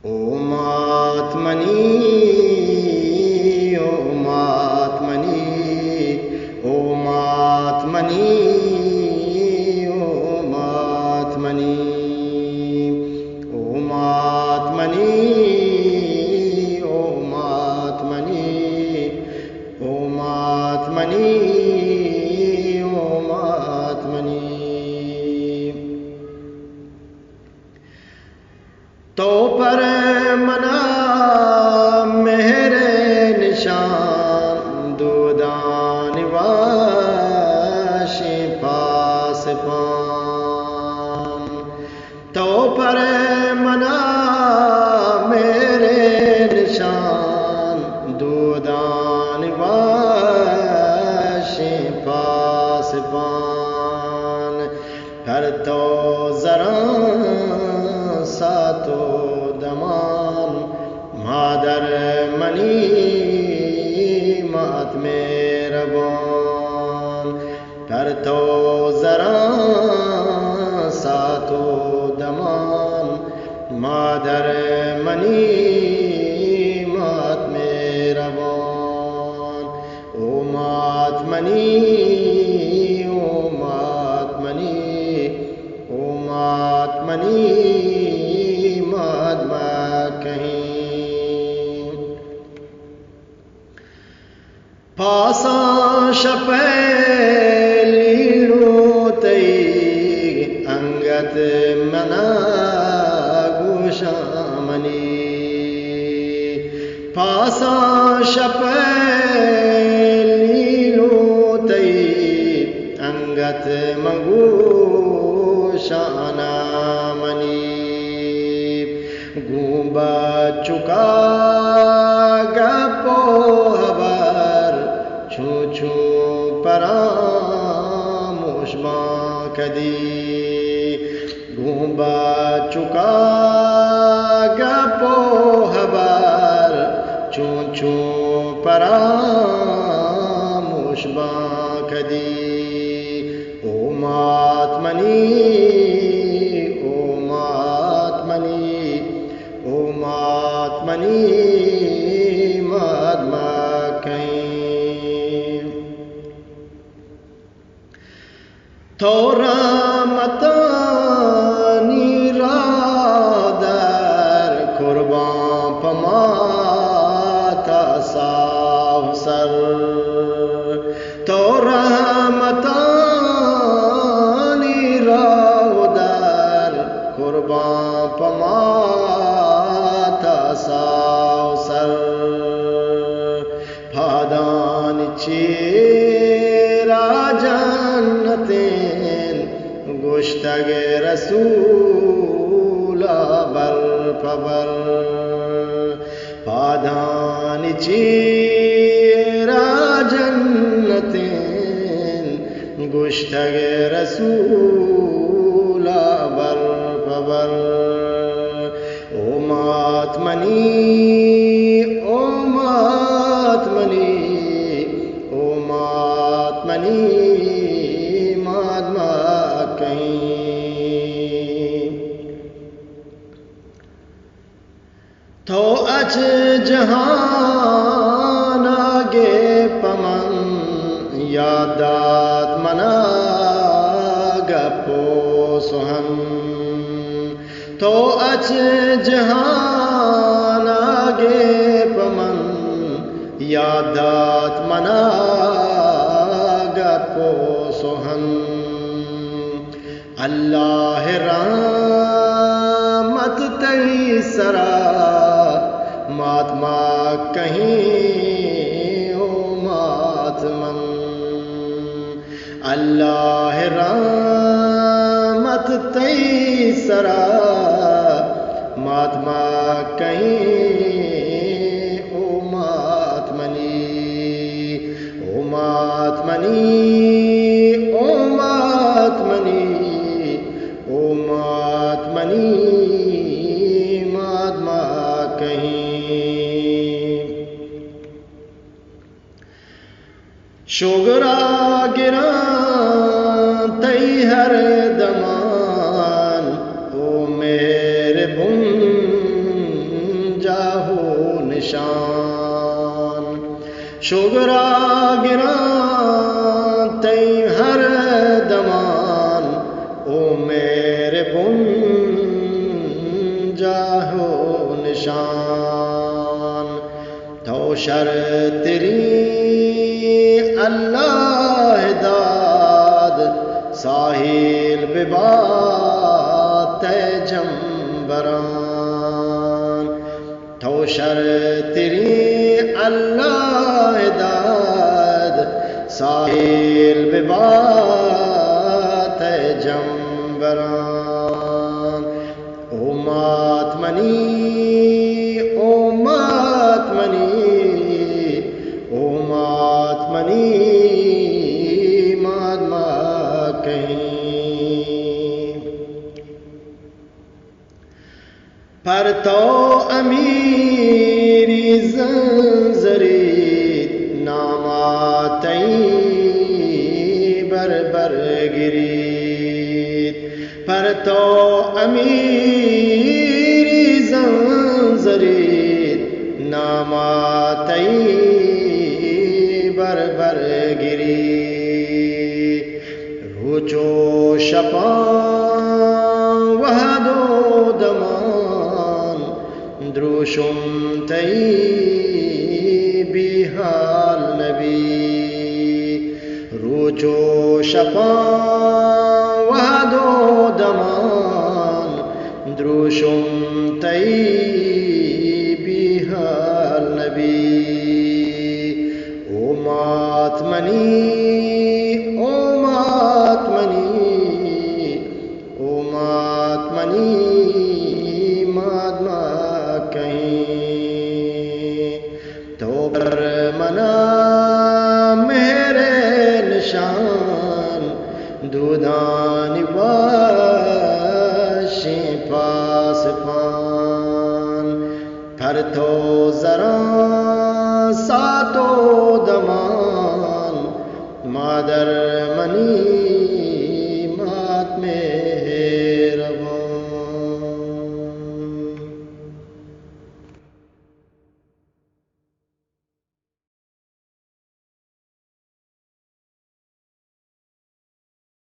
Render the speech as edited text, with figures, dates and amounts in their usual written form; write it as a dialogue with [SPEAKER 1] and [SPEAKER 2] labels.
[SPEAKER 1] ओमात्मनि ओमात्मनि ओमात्मनि ओमात्मनि ओमात्मनि ओमात्मनि ओमात्मनि ओमात्मनि। तो पर मना मेरे निशान दूदान वाशे पास पाम। तो पर मना मेरे निशान दूदान वाशे पास पान। फिर तो जरा सातो दमान मादर मनी मात मेरा बान। फिर तो जरा सातो दमान मादर मनी मात मेरा बान। ओ मात मनी ओ मात मनी ओ मात मनी महात्मा कहीं। पासा शपैलीणो तई अंगत मना गुशामनी। पासा शपैलीणो तई अंगत मगुशाना मनी। गूंबा चुका गपो हबर छू छू परामोशमा कदी। गूंबा चुका गपो हबर छू छू परामोशमा कदी। ओ मात्मनि ओ मात्मनि ओमात्मनि महात्मा कहीं। थोरा मतानी रादर कुर्बान पमाता सावसर। थोरा मतानी रादर कुर्बान पमाता सावसर। फादान चेरा जन्नतें गुश्तग रसूला बर पबर। फादान चेरा जन्नतें गुश्तग रसूला बर पबर। ओमात्मनि ओमात्मनि ओमात्मनि महात्मा कहीं। तो अच जहान आगे पमन यादात मना गपो सुहन। तो अच जहान आगे पमन यादात मना गपो सुहन। अल्लाह रहमत तई सरा महात्मा कहीं ओ मातमन। अल्लाह रहमत तई सरा महात्मा कहीं ओ मातमनि ओ मातमनि ओ मातमनि ओ मातमनि महात्मा कहीं। शोगरा गिरा तई हर दमान ओ मेरे बुन शुगरा गिरां तई हर दमान ओ मेरे बुन जाहो निशान तो शर तेरी अल्लाह दाद साहिल बिबात जंबरान तो शर तेरी अल्लाह दाद साहिल बिबात जंबरान ओ मातमनी ओ मातमनी ओ मातमनी मादमा कहीं पर तो अमीरी जंजरीत नामातई बर गिरीत पर तो अमीरी जंजरीत नामातई बर गिरी रुचो शपा वहदो दमान द्रुशुम तई बिहाल नबी रुचो शपा वहदो दमान द्रुशुम तई बिहाल नबी ओ मातमनी ओ मातमनी ओ मातमनी मादमा कहीं तो बर मना मेरे निशान दूधानी वाशी पास पान फर तो जरा सातो दमान मादर